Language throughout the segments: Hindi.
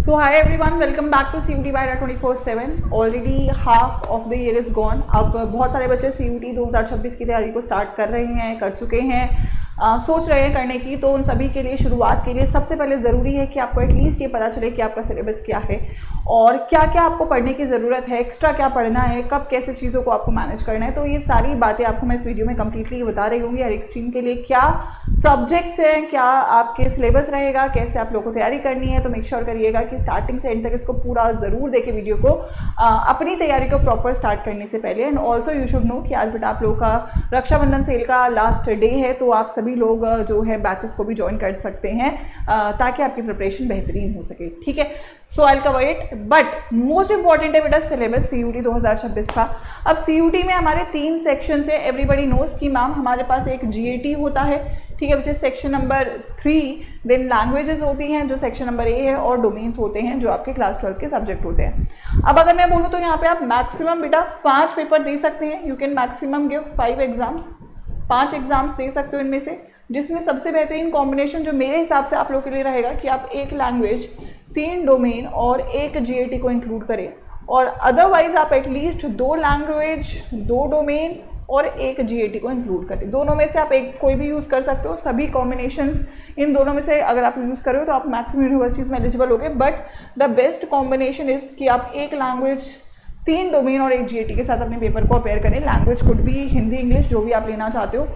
So hi everyone, welcome back to CUT Byra 24/7. Already half of the year is gone. अब बहुत सारे बच्चे CUT 2026 की तैयारी को स्टार्ट कर रहे हैं, कर चुके हैं, सोच रहे हैं करने की। तो उन सभी के लिए शुरुआत के लिए सबसे पहले ज़रूरी है कि आपको एटलीस्ट ये पता चले कि आपका सिलेबस क्या है और क्या क्या आपको पढ़ने की ज़रूरत है, एक्स्ट्रा क्या पढ़ना है, कब कैसे चीज़ों को आपको मैनेज करना है। तो ये सारी बातें आपको मैं इस वीडियो में कम्प्लीटली बता रही हूँगी। हर एक स्ट्रीम के लिए क्या सब्जेक्ट्स हैं, क्या आपके सिलेबस रहेगा, कैसे आप लोगों को तैयारी करनी है। तो मेक श्योर करिएगा कि स्टार्टिंग से एंड तक इसको पूरा ज़रूर देखें वीडियो को, अपनी तैयारी को प्रॉपर स्टार्ट करने से पहले। And also you should know कि आज बेटा आप लोगों का रक्षाबंधन सेल का लास्ट डे है, तो आप सभी लोग जो है बैचेस को भी ज्वाइन कर सकते हैं ताकि आपकी प्रिपरेशन बेहतरीन हो सके। ठीक है, so I will cover it, but most important है बेटा सिलेबस CUT 2026 का। अब CUT में हमारे 3 सेक्शन है। एवरीबडी नोज कि मैम हमारे पास एक GAT होता है, ठीक है, which is section number 3। Then languages होती हैं जो सेक्शन नंबर A है, और डोमेन्स होते हैं जो आपके क्लास 12 के सब्जेक्ट होते हैं। अब अगर मैं बोलूँ तो यहाँ पे आप मैक्सिमम बेटा 5 पेपर दे सकते हैं। You can maximum give 5 exams, 5 exams दे सकते हो इनमें से, जिसमें सबसे बेहतरीन कॉम्बिनेशन जो मेरे हिसाब से आप लोगों के लिए रहेगा कि आप 1 लैंग्वेज, 3 डोमेन और 1 GAT को इंक्लूड करें, और अदरवाइज आप एटलीस्ट 2 लैंग्वेज, 2 डोमेन और 1 GAT को इंक्लूड करें। दोनों में से आप एक कोई भी यूज़ कर सकते हो। सभी कॉम्बिनेशंस इन दोनों में से अगर आप यूज़ करो तो आप मैक्सिमम यूनिवर्सिटीज़ में एलिजिबल होगे, but the best combination is कि आप 1 लैंग्वेज, 3 डोमेन और 1 GAT के साथ अपने पेपर को अपेयर करें। लैंग्वेज कुड भी हिंदी, इंग्लिश, जो भी आप लेना चाहते हो।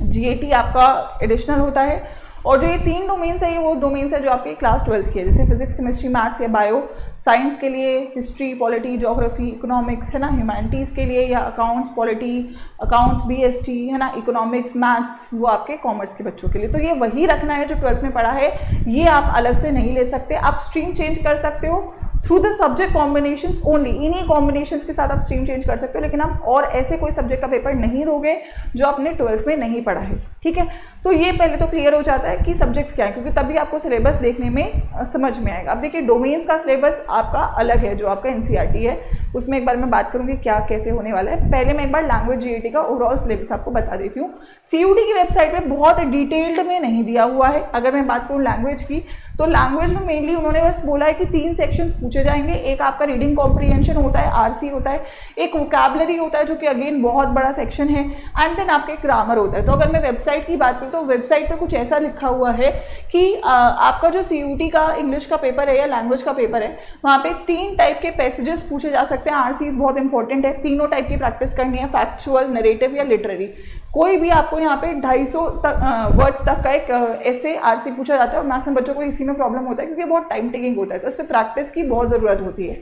GAT आपका एडिशनल होता है, और जो ये 3 डोमेन्स है, ये वो डोमेन्स है जो आपके क्लास 12 की है, जैसे फिजिक्स, केमिस्ट्री, मैथ्स या बायो। साइंस के लिए हिस्ट्री, पॉलिटी, ज्योग्राफी, इकोनॉमिक्स है ना। ह्यूमैनिटीज़ के लिए या अकाउंट्स, पॉलिटी, अकाउंट्स, BST है ना, इकोनॉमिक्स, मैथ्स, वो आपके कॉमर्स के बच्चों के लिए। तो ये वही रखना है जो 12th में पढ़ा है, ये आप अलग से नहीं ले सकते। आप स्ट्रीम चेंज कर सकते हो through the subject combinations only, इन्हीं कॉम्बिनेशंस के साथ आप स्ट्रीम चेंज कर सकते हो, लेकिन आप और ऐसे कोई सब्जेक्ट का पेपर नहीं दोगे जो आपने 12th में नहीं पढ़ा है। ठीक है, तो ये पहले तो क्लियर हो जाता है कि सब्जेक्ट्स क्या है, क्योंकि तभी आपको सिलेबस देखने में समझ में आएगा। अब देखिए डोमेन्स का सिलेबस आपका अलग है, जो आपका NCERT है, उसमें एक बार मैं बात करूँगी क्या कैसे होने वाला है। पहले मैं एक बार लैंग्वेज GAT का ओवरऑल सिलेबस आपको बता देती हूँ। CUT की वेबसाइट में बहुत डिटेल्ड में नहीं दिया हुआ है। अगर मैं बात करूँ लैंग्वेज की, तो लैंग्वेज में मेनली उन्होंने बस बोला है कि 3 सेक्शंस पूछे जाएंगे। एक आपका रीडिंग कॉम्प्रीहेंशन होता है, RC होता है, एक वोकैबुलरी होता है जो कि अगेन बहुत बड़ा सेक्शन है, एंड देन आपके ग्रामर होता है। तो अगर मैं वेबसाइट की बात करूँ तो वेबसाइट पे कुछ ऐसा लिखा हुआ है कि आपका जो CUT का इंग्लिश का पेपर है या लैंग्वेज का पेपर है, वहाँ पे 3 टाइप के पैसेजेस पूछे जा सकते हैं। RCs बहुत इंपॉर्टेंट है, तीनों टाइप की प्रैक्टिस करनी है, फैक्चुअल, नरेटिव या लिटरेरी। कोई भी आपको यहाँ पे 250 वर्ड्स तक का एक ऐसे RC पूछा जाता है, और मैक्सिमम बच्चों को इसी में प्रॉब्लम होता है क्योंकि बहुत टाइम टेकिंग होता है, तो इस पर प्रैक्टिस की बहुत ज़रूरत होती है।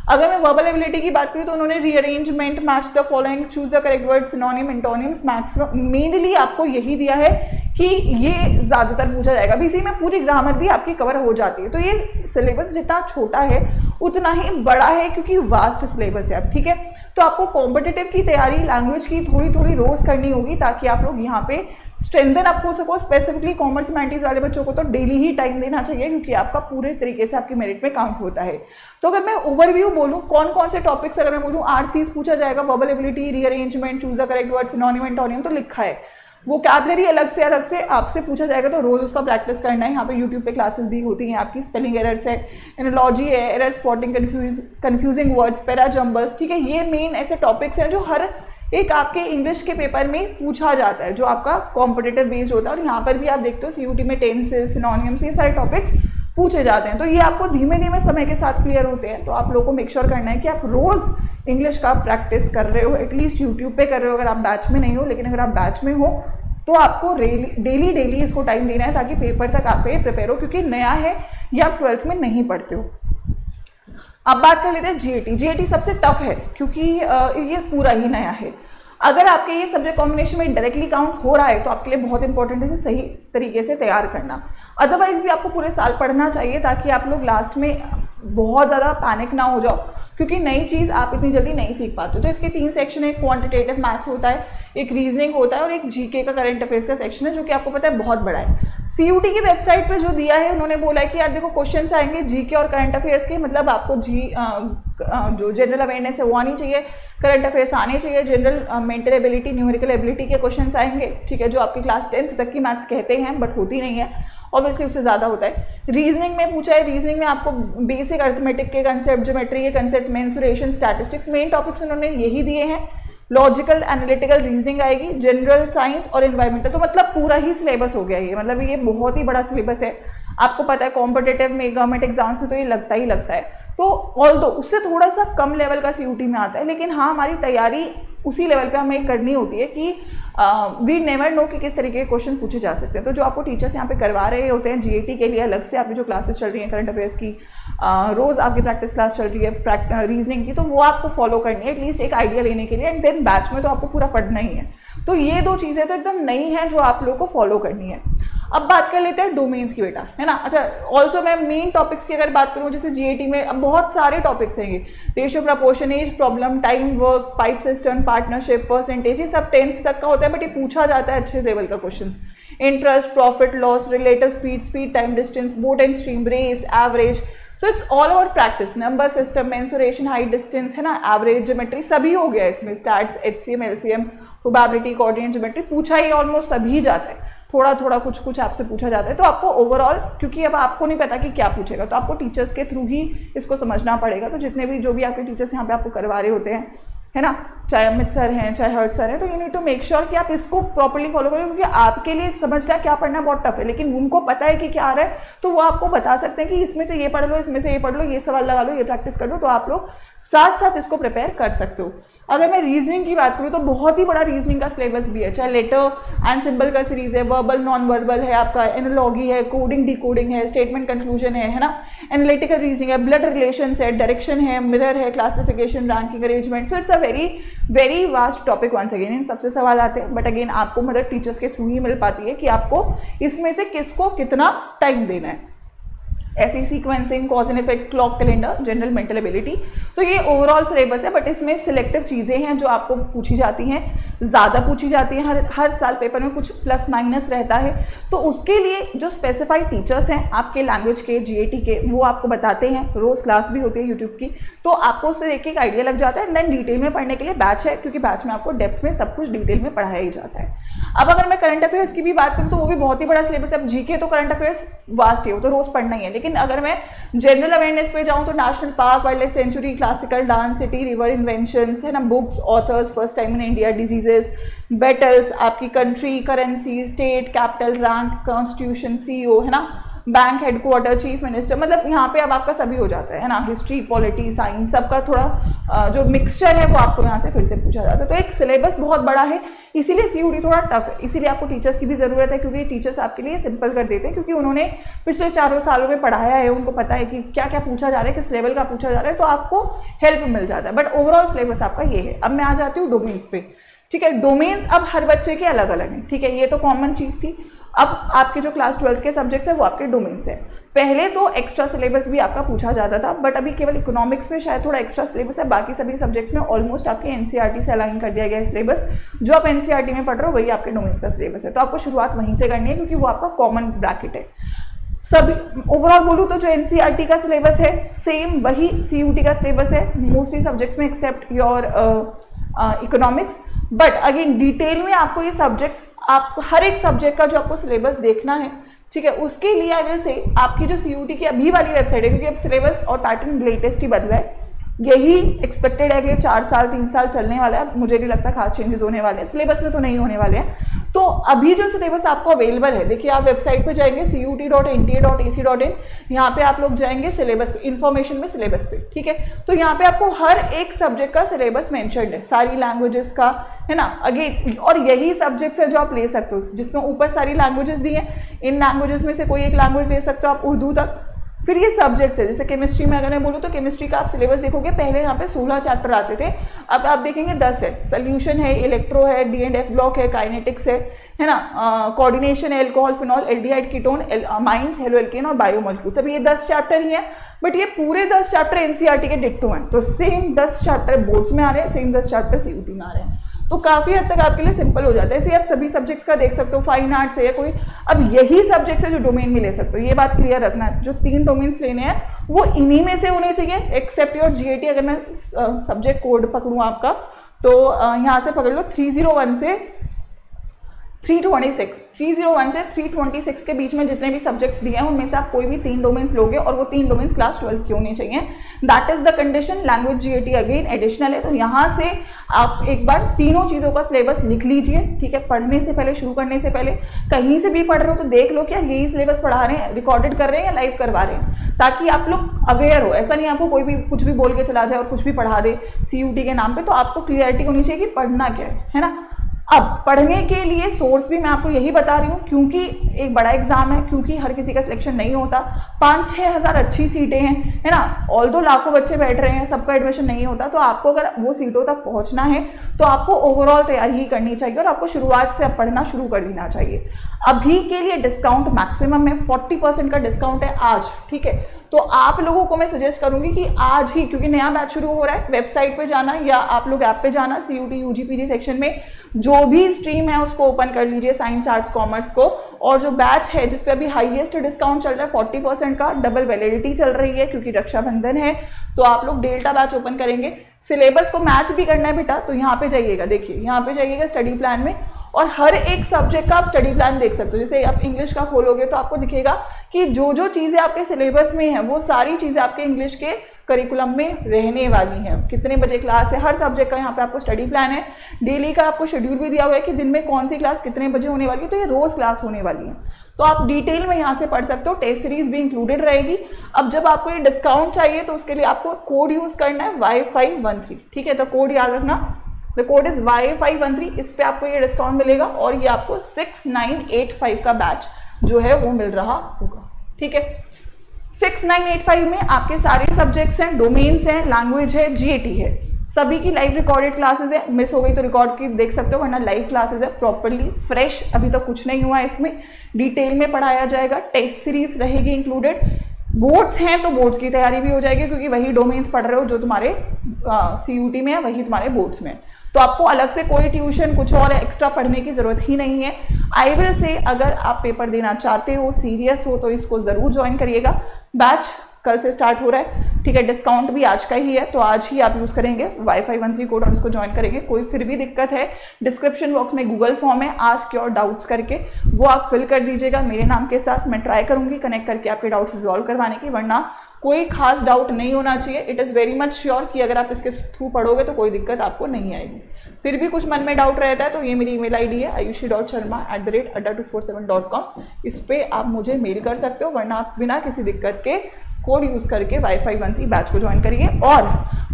अगर मैं वर्बल एबिलिटी की बात करूँ तो उन्होंने rearrangement, match the following, choose the correct word, synonym, antonyms, maximum mainly आपको यही दिया है कि ये ज़्यादातर पूछा जाएगा। अभी इसी में पूरी ग्रामर भी आपकी कवर हो जाती है। तो ये सिलेबस जितना छोटा है उतना ही बड़ा है, क्योंकि वास्ट सिलेबस है। अब ठीक है, तो आपको कॉम्पिटिटिव की तैयारी लैंग्वेज की थोड़ी थोड़ी रोज करनी होगी, ताकि आप लोग यहाँ पे स्ट्रेंथन अप हो सको। स्पेसिफिकली कॉमर्स ह्यूमैनिटीज वाले बच्चों को तो डेली ही टाइम देना चाहिए, क्योंकि आपका पूरे तरीके से आपकी मेरिट में काउंट होता है। तो अगर मैं ओवरव्यू बोलूँ कौन कौन से टॉपिक्स, अगर मैं बोलूँ RCs पूछा जाएगा, verbal ability, rearrangement, choose the correct word, synonym, antonym, तो लिखा है। वोकैबुलरी अलग से आपसे पूछा जाएगा, तो रोज उसका प्रैक्टिस करना है। यहाँ पे यूट्यूब पे क्लासेस भी होती हैं आपकी। स्पेलिंग एरर्स है, एनोलॉजी है, error spotting, confusing words, para jumbles, ठीक है, ये मेन ऐसे टॉपिक्स हैं जो हर एक आपके इंग्लिश के पेपर में पूछा जाता है, जो आपका कॉम्पिटिटिव बेस्ड होता है। और यहाँ पर भी आप देखते हो CUT में टेंसेस, सिनोनिम्स, ये सारे टॉपिक्स पूछे जाते हैं। तो ये आपको धीमे धीमे समय के साथ क्लियर होते हैं। तो आप लोगों को मेक श्योर करना है कि आप रोज़ इंग्लिश का प्रैक्टिस कर रहे हो, एटलीस्ट यूट्यूब पे कर रहे हो अगर आप बैच में नहीं हो। लेकिन अगर आप बैच में हो तो आपको डेली इसको टाइम देना है, ताकि पेपर तक आप प्रिपेयर हो, क्योंकि नया है या आप 12th में नहीं पढ़ते हो। अब बात कर लेते हैं GAT सबसे टफ है, क्योंकि ये पूरा ही नया है। अगर आपके ये सब्जेक्ट कॉम्बिनेशन में डायरेक्टली काउंट हो रहा है तो आपके लिए बहुत इंपॉर्टेंट है इसे सही तरीके से तैयार करना। अदरवाइज भी आपको पूरे साल पढ़ना चाहिए, ताकि आप लोग लास्ट में बहुत ज़्यादा पैनिक ना हो जाओ, क्योंकि नई चीज़ आप इतनी जल्दी नहीं सीख पाते। तो इसके 3 सेक्शन है, क्वांटिटेटिव मैथ्स होता है, एक रीजनिंग होता है, और एक GK का करंट अफेयर्स का सेक्शन है, जो कि आपको पता है बहुत बड़ा है। CUT की वेबसाइट पे जो दिया है, उन्होंने बोला है कि यार देखो क्वेश्चंस आएंगे GK और करंट अफेयर्स के, मतलब आपको जो जनरल अवेयरनेस है वो आनी चाहिए, करंट अफेयर्स आने चाहिए, general mental ability, numerical ability के क्वेश्चंस आएंगे, ठीक है, जो आपकी क्लास 10th तक की मैथ्स कहते हैं बट होती नहीं है। ऑब्वियसली उससे ज़्यादा होता है। रीजनिंग में पूछा है, रीजनिंग में आपको बेसिक अर्थमेटिक के कंसेप्ट, ज्योमेट्री के concept, mensuration, statistics, main topics उन्होंने यही दिए हैं। लॉजिकल एनालिटिकल रीजनिंग आएगी, जनरल साइंस और एनवायरमेंटल। तो मतलब पूरा ही सिलेबस हो गया ये, मतलब ये बहुत ही बड़ा सिलेबस है। आपको पता है कॉम्पिटेटिव में, गवर्नमेंट एग्जाम्स में तो ये लगता ही लगता है। तो ऑल्दो उससे थोड़ा सा कम लेवल का सीयूटी में आता है, लेकिन हाँ हमारी तैयारी उसी लेवल पे हमें करनी होती है कि वी नेवर नो कि किस तरीके के क्वेश्चन पूछे जा सकते हैं। तो जो आपको टीचर्स यहाँ पे करवा रहे होते हैं जीएटी के लिए अलग से आपकी जो क्लासेस चल रही हैं करंट अफेयर्स की, रोज़ आपकी प्रैक्टिस क्लास चल रही है रीजनिंग की, तो वो आपको फॉलो करनी है एटलीस्ट एक आइडिया लेने के लिए। एंड देन बैच में तो आपको पूरा पढ़ना ही है। तो ये दो चीज़ें तो एकदम नई हैं जो आप लोगों को फॉलो करनी है। अब बात कर लेते हैं डोमेन्स की बेटा, है ना। अच्छा, ऑल्सो मैं मेन टॉपिक्स की अगर बात करूँ, जैसे जीएटी में अब बहुत सारे टॉपिक्स हैं ये, ratio, proportion, age problem, time work, pipe system, partnership, percentage, ये सब 10th तक का होता है, बट ये पूछा जाता है अच्छे लेवल का question. Interest, profit loss, relative speed, speed time distance, boat and stream, race, average. So it's all about practice. Number system, mensuration, height distance, है ना, एवरेज, ज्योमेट्री, सभी हो गया इसमें। Stats, HCM, LCM, probability, coordinate, geometry, पूछा ही ऑलमोस्ट सभी जाता है। थोड़ा थोड़ा कुछ कुछ आपसे पूछा जाता है। तो आपको ओवरऑल, क्योंकि अब आपको नहीं पता कि क्या पूछेगा, तो आपको टीचर्स के थ्रू ही इसको समझना पड़ेगा। तो जितने भी जो भी आपके टीचर्स यहाँ पे आपको करवा रहे होते हैं, है ना, चाहे अमित सर हैं, चाहे हर्ष सर हैं, तो you need to make sure कि आप इसको प्रॉपर्ली फॉलो करें, क्योंकि आपके लिए समझना क्या पढ़ना बहुत टफ है, लेकिन उनको पता है कि क्या आ रहा है, तो वो आपको बता सकते हैं कि इसमें से ये पढ़ लो, इसमें से ये पढ़ लो, ये सवाल लगा लो, ये प्रैक्टिस कर लो। तो आप लोग साथ साथ इसको प्रिपेयर कर सकते हो। अगर मैं रीजनिंग की बात करूँ तो बहुत ही बड़ा रीजनिंग का सिलेबस भी है, चाहे लेटर एंड सिंबल का सीरीज है, वर्बल नॉन वर्बल है, आपका एनालॉजी है, कोडिंग डिकोडिंग है, स्टेटमेंट कंक्लूजन है ना, एनालिटिकल रीजनिंग है, ब्लड रिलेशंस है, डायरेक्शन है, मिरर है, classification, ranking, arrangement. So it's a very very vast topic. Once again इन सबसे सवाल आते हैं, बट अगेन आपको मदद टीचर्स के थ्रू ही मिल पाती है कि आपको इसमें से किसको कितना टाइम देना है। ऐसे sequencing, cause and effect, clock calendar, general mental ability. तो ये ओवरऑल सिलेबस है, बट इसमें सिलेक्टिव चीज़ें हैं जो आपको पूछी जाती हैं, ज़्यादा पूछी जाती हैं। हर साल पेपर में कुछ प्लस माइनस रहता है। तो उसके लिए जो स्पेसिफाइड टीचर्स हैं आपके लैंग्वेज के, जीएटी के, वो आपको बताते हैं। रोज़ क्लास भी होती है यूट्यूब की, तो आपको उससे एक आइडिया लग जाता है। देन डिटेल में पढ़ने के लिए बैच है, क्योंकि बैच में आपको डेप्थ में सब कुछ डिटेल में पढ़ाया ही जाता है। अब अगर मैं करंट अफेयर्स की भी बात करूँ तो वो भी बहुत ही बड़ा सिलेबस है। अब जीके तो करंट अफेयर्स वास्ट है, वो तो रोज़ पढ़ना ही है, लेकिन अगर मैं जनरल अवेयरनेस पे जाऊं तो national park, wildlife sanctuary, classical dance, city, river inventions, है ना, books, authors, first time in India, diseases, battles, आपकी country, currency, state, capital, rank, constitution, CEO, है ना, बैंक हेडक्वार्टर, चीफ मिनिस्टर, मतलब यहाँ पे अब आपका सभी हो जाता है ना, हिस्ट्री, पॉलिटी, साइंस, सबका थोड़ा जो मिक्सचर है वो आपको यहाँ से फिर से पूछा जाता है। तो एक सिलेबस बहुत बड़ा है, इसीलिए सीयूटी थोड़ा टफ है। इसीलिए आपको टीचर्स की भी ज़रूरत है, क्योंकि टीचर्स आपके लिए सिंपल कर देते हैं, क्योंकि उन्होंने पिछले 4 सालों में पढ़ाया है, उनको पता है कि क्या क्या पूछा जा रहा है, किस लेवल का पूछा जा रहा है, तो आपको हेल्प मिल जाता है। बट ओवरऑल सिलेबस आपका ये है। अब मैं आ जाती हूँ डोमेन्स पे। ठीक है, डोमेन्स अब हर बच्चे के अलग अलग हैं। ठीक है, ये तो कॉमन चीज़ थी। अब आपके जो क्लास 12th के सब्जेक्ट्स है वो आपके डोमेन्स है। पहले तो एक्स्ट्रा सिलेबस भी आपका पूछा जाता था, बट अभी केवल इकोनॉमिक्स में शायद थोड़ा एक्स्ट्रा सिलेबस है। बाकी सभी सब्जेक्ट्स में ऑलमोस्ट आपके एनसीईआरटी से अलाइन कर दिया गया है सिलेबस। जो आप एनसीईआरटी में पढ़ रहे हो वही आपके डोमेन्स का सिलेबस है, तो आपको शुरुआत वहीं से करनी है, क्योंकि वो आपका कॉमन ब्रैकेट है। सभी ओवरऑल बोलूँ तो जो एनसीईआरटी का सिलेबस है सेम वही सीयूटी का सिलेबस है मोस्टली सब्जेक्ट्स में, except your economics. But again detail में आपको ये सब्जेक्ट्स, आप हर एक सब्जेक्ट का जो आपको सिलेबस देखना है, ठीक है, उसके लिए आई विल से आपकी जो सीयूटी की अभी वाली वेबसाइट है, क्योंकि अब सिलेबस और पैटर्न लेटेस्ट ही बदला है, यही एक्सपेक्टेड है अगले 4 साल 3 साल चलने वाला है। मुझे नहीं लगता खास चेंजेस होने वाले हैं, सिलेबस में तो नहीं होने वाले हैं। तो अभी जो सिलेबस आपको अवेलेबल है, देखिए आप वेबसाइट पे जाएंगे CUT.NTA.AC.in, यहाँ पे आप लोग जाएंगे सिलेबस पे, इन्फॉर्मेशन में सिलेबस पे, ठीक है। तो यहाँ पे आपको हर एक सब्जेक्ट का सिलेबस मेंशन्ड है, सारी लैंग्वेजेस का, है ना, अगेन। और यही सब्जेक्ट्स है जो आप ले सकते हो, जिसमें ऊपर सारी लैंग्वेजेस दी हैं। इन लैंग्वेजेस में से कोई एक लैंग्वेज ले सकते हो आप, उर्दू तक। फिर ये सब्जेक्ट्स है, जैसे केमिस्ट्री में अगर मैं बोलूँ तो केमिस्ट्री का आप सिलेबस देखोगे, पहले यहाँ पे 16 चैप्टर आते थे, अब आप देखेंगे 10 है। सोल्यूशन है, इलेक्ट्रो है, D&F ब्लॉक है, काइनेटिक्स है ना, कोऑर्डिनेशन है, alcohol, phenol, aldehyde, ketone, mines, haloalkane और बायोमोलिक्यूल्स। अब ये 10 चैप्टर ही हैं, बट ये पूरे 10 चैप्टर एनसीईआरटी के डिट्टो हैं। तो सेम 10 चैप्टर बोर्ड्स में आ रहे हैं, सेम 10 चैप्टर सीयूटी में आ रहे हैं, तो काफ़ी हद तक आपके लिए सिंपल हो जाता है। ऐसे आप सभी सब्जेक्ट्स का देख सकते हो, फाइन आर्ट्स है या कोई, अब यही सब्जेक्ट्स है जो डोमेन में ले सकते हो। ये बात क्लियर रखना है, जो 3 डोमेन्स लेने हैं वो इन्हीं में से होने चाहिए, एक्सेप्ट योर जीएटी। अगर मैं सब्जेक्ट कोड पकड़ूँ आपका, तो यहाँ से पकड़ लो 301 से 301 से 326 के बीच में जितने भी सब्जेक्ट्स दिए हैं उनमें से आप कोई भी 3 डोमेन्स लोगे और वो 3 डोमेन्स क्लास 12 की होनी चाहिए। That is the condition. Language GAT again additional है, तो यहाँ से आप एक बार तीनों चीज़ों का सिलेबस लिख लीजिए, ठीक है। पढ़ने से पहले, शुरू करने से पहले कहीं से भी पढ़ रहे हो तो देख लो कि यार यही सिलेबस पढ़ा रहे हैं, रिकॉर्डेड कर रहे हैं या लाइव करवा रहे हैं, ताकि आप लोग अवेयर हो। ऐसा नहीं आपको कोई भी कुछ भी बोल के चला जाए और कुछ भी पढ़ा दे सीयूटी के नाम पे, तो आपको क्लियरिटी होनी चाहिए कि पढ़ना क्या है ना। अब पढ़ने के लिए सोर्स भी मैं आपको यही बता रही हूँ, क्योंकि एक बड़ा एग्जाम है, क्योंकि हर किसी का सिलेक्शन नहीं होता। 5-6 हज़ार अच्छी सीटें हैं, है ना। ऑल्दो लाखों बच्चे बैठ रहे हैं, सबका एडमिशन नहीं होता, तो आपको अगर वो सीटों तक पहुँचना है तो आपको ओवरऑल तैयारी ही करनी चाहिए और आपको शुरुआत से अब पढ़ना शुरू कर देना चाहिए। अभी के लिए डिस्काउंट मैक्सिमम है, 40% का डिस्काउंट है आज, ठीक है। तो आप लोगों को मैं सजेस्ट करूंगी कि आज ही, क्योंकि नया बैच शुरू हो रहा है, वेबसाइट पे जाना या आप लोग ऐप पे जाना, सीयूटी यूजीपीजी सेक्शन में जो भी स्ट्रीम है उसको ओपन कर लीजिए, साइंस आर्ट्स कॉमर्स को। और जो बैच है जिस पे अभी हाईएस्ट डिस्काउंट चल रहा है 40% का, डबल वैलिडिटी चल रही है क्योंकि रक्षाबंधन है, तो आप लोग डेल्टा बैच ओपन करेंगे। सिलेबस को मैच भी करना है बेटा, तो यहाँ पे जाइएगा, देखिए यहाँ पे जाइएगा स्टडी प्लान में, और हर एक सब्जेक्ट का आप स्टडी प्लान देख सकते हो। जैसे आप इंग्लिश का खोलोगे तो आपको दिखेगा कि जो जो चीज़ें आपके सिलेबस में हैं वो सारी चीज़ें आपके इंग्लिश के करिकुलम में रहने वाली हैं। कितने बजे क्लास है, हर सब्जेक्ट का यहाँ पे आपको स्टडी प्लान है। डेली का आपको शेड्यूल भी दिया हुआ है कि दिन में कौन सी क्लास कितने बजे होने वाली है, तो ये रोज़ क्लास होने वाली है, तो आप डिटेल में यहाँ से पढ़ सकते हो। टेस्ट सीरीज भी इंक्लूडेड रहेगी। अब जब आपको ये डिस्काउंट चाहिए तो उसके लिए आपको कोड यूज़ करना है Y513, ठीक है। तो कोड याद रखना, द कोड इज Y513, इस पे आपको ये डिस्काउंट मिलेगा और ये आपको 6985 का बैच जो है वो मिल रहा होगा, ठीक है। 6985 में आपके सारे सब्जेक्ट्स हैं, डोमेन्स हैं, लैंग्वेज है, जीएटी है, सभी की लाइव रिकॉर्डेड क्लासेस है। मिस हो गई तो रिकॉर्ड की देख सकते हो, वरना लाइव क्लासेस है, प्रॉपरली फ्रेश, अभी तक कुछ नहीं हुआ है इसमें, डिटेल में पढ़ाया जाएगा। टेस्ट सीरीज रहेगी इंक्लूडेड। बोर्ड्स हैं तो बोर्ड्स की तैयारी भी हो जाएगी, क्योंकि वही डोमेन्स पढ़ रहे हो जो तुम्हारे सीयूटी में है, वही तुम्हारे बोर्ड्स में, तो आपको अलग से कोई ट्यूशन कुछ और एक्स्ट्रा पढ़ने की ज़रूरत ही नहीं है। आई विल से अगर आप पेपर देना चाहते हो, सीरियस हो, तो इसको ज़रूर ज्वाइन करिएगा। बैच कल से स्टार्ट हो रहा है, ठीक है। डिस्काउंट भी आज का ही है, तो आज ही आप यूज़ करेंगे Y513 कोड और उसको ज्वाइन करेंगे। कोई फिर भी दिक्कत है, डिस्क्रिप्शन बॉक्स में गूगल फॉर्म है, आस्क योर डाउट्स करके, वो आप फिल कर दीजिएगा मेरे नाम के साथ। मैं ट्राई करूँगी कनेक्ट करके आपके डाउट्स रिजॉल्व करवाने की, वरना कोई खास डाउट नहीं होना चाहिए। It is very much sure कि अगर आप इसके थ्रू पढ़ोगे तो कोई दिक्कत आपको नहीं आएगी। फिर भी कुछ मन में डाउट रहता है तो ये मेरी ईमेल आईडी है ayushi.sharma@adda247.com, इस पर आप मुझे मेल कर सकते हो, वरना आप बिना किसी दिक्कत के कोड यूज़ करके Y513 बैच को ज्वाइन करिए। और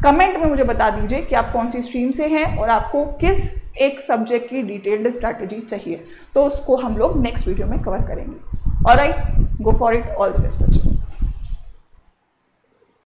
कमेंट में मुझे बता दीजिए कि आप कौन सी स्ट्रीम से हैं और आपको किस एक सब्जेक्ट की डिटेल्ड स्ट्रैटेजी चाहिए, तो उसको हम लोग नेक्स्ट वीडियो में कवर करेंगे। Alright, go for it, all the best बच्चों।